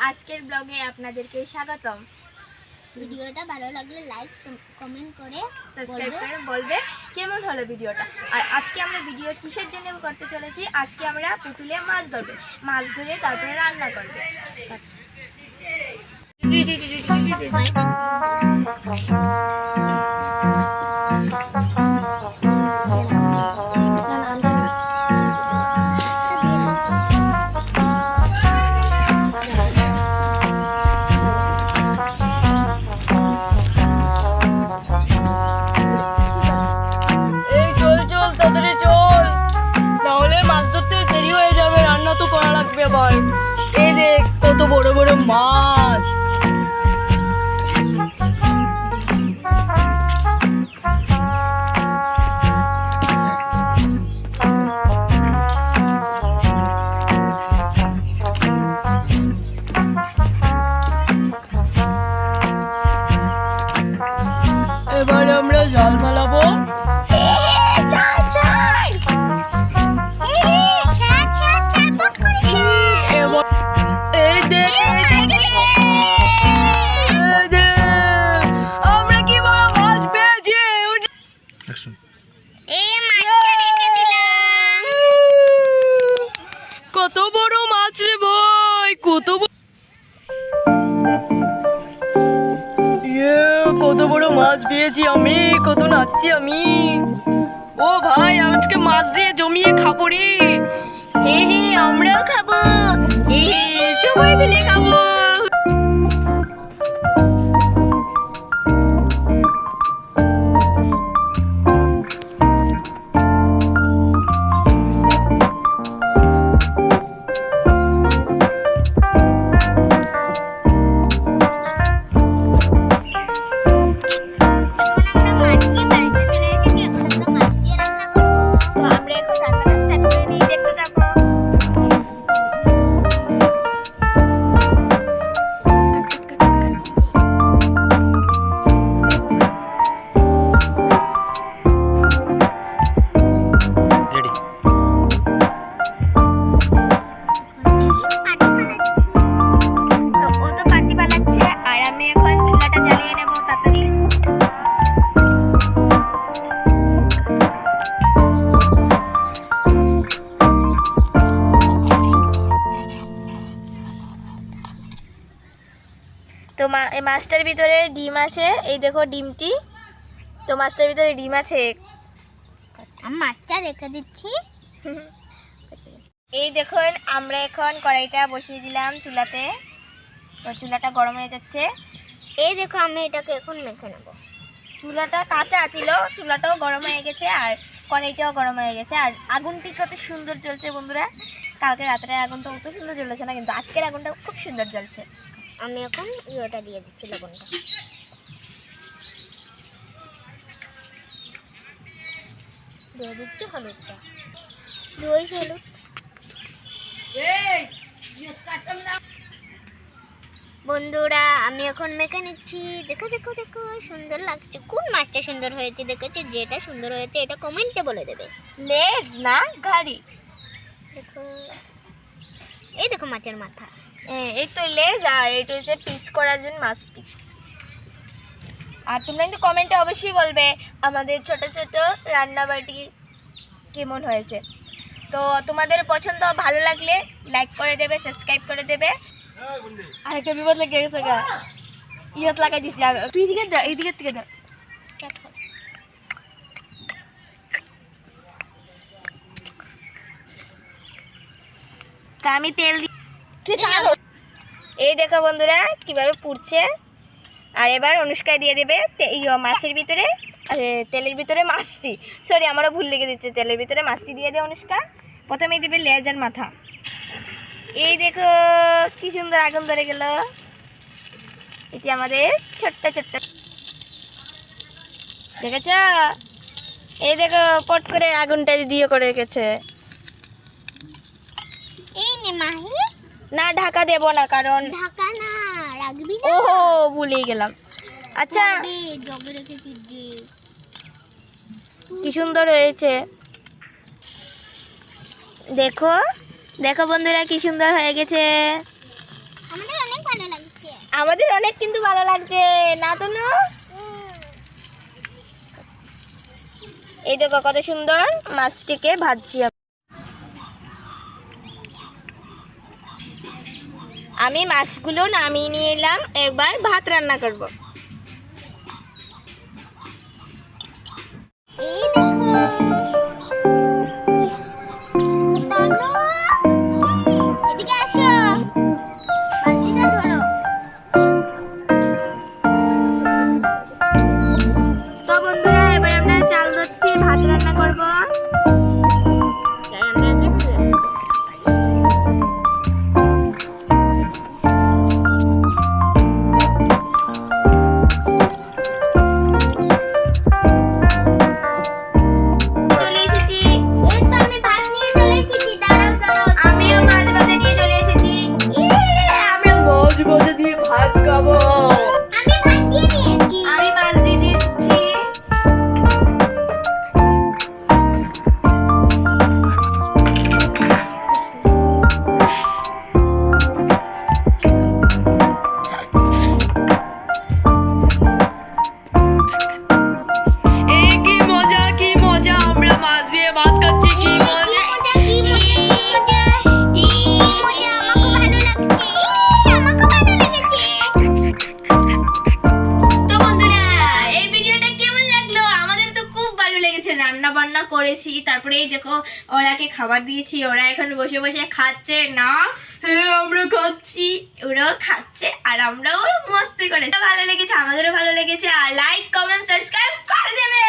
আজকের ব্লগে আপনাদেরকে স্বাগতম। ভিডিওটা ভালো লাগলে লাইক কমেন্ট করে সাবস্ক্রাইব করে বলবে কেমন হলো ভিডিওটা। আর আজকে আমরা ভিডিও কিসের জন্য করতে চলেছি, আজকে আমরা পুতুলে মাছ ধরবে, মাছ ধরে তারপরে রান্না করবে। এই দেখ কত বড় বড় মাছ। এবারে আমরা জাল ফেলাবো। কত বড় মাছ রে ভাই, কত কত বড় মাছ পেয়েছি আমি, কত নাচছি আমি। ও ভাই আজকে মাছ দিয়ে জমিয়ে খাবো রে। হে হে আমরাও খাবো, হে হে সবাই মিলে খাবো। তো মাছটার ভিতরে ডিম আছে, এই দেখো ডিমটি। তো মাছটার ভিতরে ডিম আছে, আমি মাছটা রেখে দিচ্ছি। এই দেখুন আমরা এখন কড়াইটা বসিয়ে দিলাম চুলাতে, তো চুলাটা গরম হয়ে যাচ্ছে। এই দেখো আমি এটাকে এখন মেখে নেব। চুলাটা কাঁচা ছিল, চুলাটাও গরম হয়ে গেছে আর কড়াইটাও গরম হয়ে গেছে। আর আগুনটি কত সুন্দর জ্বলছে বন্ধুরা, কালকে রাত্রে আগুনটা অত সুন্দর জ্বলেছে না, কিন্তু আজকের আগুনটা খুব সুন্দর জ্বলছে। আমি এখন ইয়েটা দিয়ে দিচ্ছি, লবণটা দিয়ে দিচ্ছি, হলুদটা দই হলুদ। বন্ধুরা আমি এখন মেখে নিচ্ছি। দেখো দেখো দেখো সুন্দর লাগছে। কোন মাছটা সুন্দর হয়েছে দেখেছি, যেটা সুন্দর হয়েছে এটা কমেন্টে বলে দেবে। লেজ না গাড়ি, দেখো এই দেখো মাছের মাথা, এই তো লেজ, আর এটা হচ্ছে পিস করার জন্য মাছটি। আর তোমরা কিন্তু কমেন্টে অবশ্যই বলবে আমাদের ছোট ছোট রান্নাবাটি কেমন হয়েছে। তো তোমাদের পছন্দ ভালো লাগলে লাইক করে দেবে, সাবস্ক্রাইব করে দেবে। আরেকটা বিপদ লেগে গেছে গা, ইয়ত লাগাই দিছি। তুই এদিকে দাও, এইদিকে থেকে দাও। তা আমি তেল দিই। এই দেখো বন্ধুরা কিভাবে পুড়ছে। আর এবার অনুষ্কায় দিয়ে দেবে মাছের ভিতরে, তেলের ভিতরে মাছটি। সরি আমারও ভুল লেগে দিচ্ছে, তেলের ভিতরে মাছটি দিয়ে দে অনুষ্কা। প্রথমেই দেবে লেজ আর মাথা। এই দেখো কি সুন্দর আগুন ধরে গেল। এটি আমাদের ছোট্ট ছোট্ট, দেখেছ? এই দেখো পট করে আগুনটা দিয়ে করে রেখেছে। এই নে মাহি, না ঢাকা দেব না, কারণ ঢাকা না রাখবি না। ওহো ভুলেই গেলাম। আচ্ছা জগে রেখেছি যে, কি সুন্দর হয়েছে দেখো, দেখো বন্ধুরা কি সুন্দর হয়ে গেছে। আমাদের অনেক ভালো লাগছে। আমাদের অনেক কিন্তু ভালো লাগছে না তনু? এই দেখো কত সুন্দর মাছটিকে ভাজছি আমি। মাছগুলো নামিয়ে নিয়ে এলাম, একবার ভাত রান্না করব। এই দেখো তনু, এদিকে আসো, বালতিটা ধরো। তো বন্ধুরা এবার আমরা চাল ধরছি, ভাত রান্না করব। যাই আমি আগে ধুয়ে নেবো। চলে এসেছি, এই তো আমি ভাত নিয়ে চলে এসেছি, দাঁড়াও দাঁড়াও। আমিও মাছ ভাজা নিয়ে চলে এসেছি। আমরা মাছ ভাজা দিয়ে ভাত খাবো। আমি ভাত দিয়ে নিয়েছি। আমি মাছ দিয়ে দিচ্ছি। এ কি মজা কি মজা, আমরা মাছ দিয়ে ভাত খাচ্ছি, কি মজা। কি মজা, কি মজা, আমাকে ভালো লাগছে, আমাকে ভালো লেগেছে। তো বন্ধুরা এই ভিডিওটা কেমন লাগলো? আমাদের তো খুব ভালো লেগেছে, রান্না বান্না করেছি, তারপরে এই দেখো ওরাকে খাবার দিয়েছি, ওরা এখন বসে বসে খাচ্ছে না। হ্যাঁ আমরা খাচ্ছি। ওরাও খাচ্ছে আর আমরাও মস্তি করে। ভালো লেগেছে, আমাদেরও ভালো লেগেছে। আর লাইক কমেন্ট সাবস্ক্রাইব করে দেবে।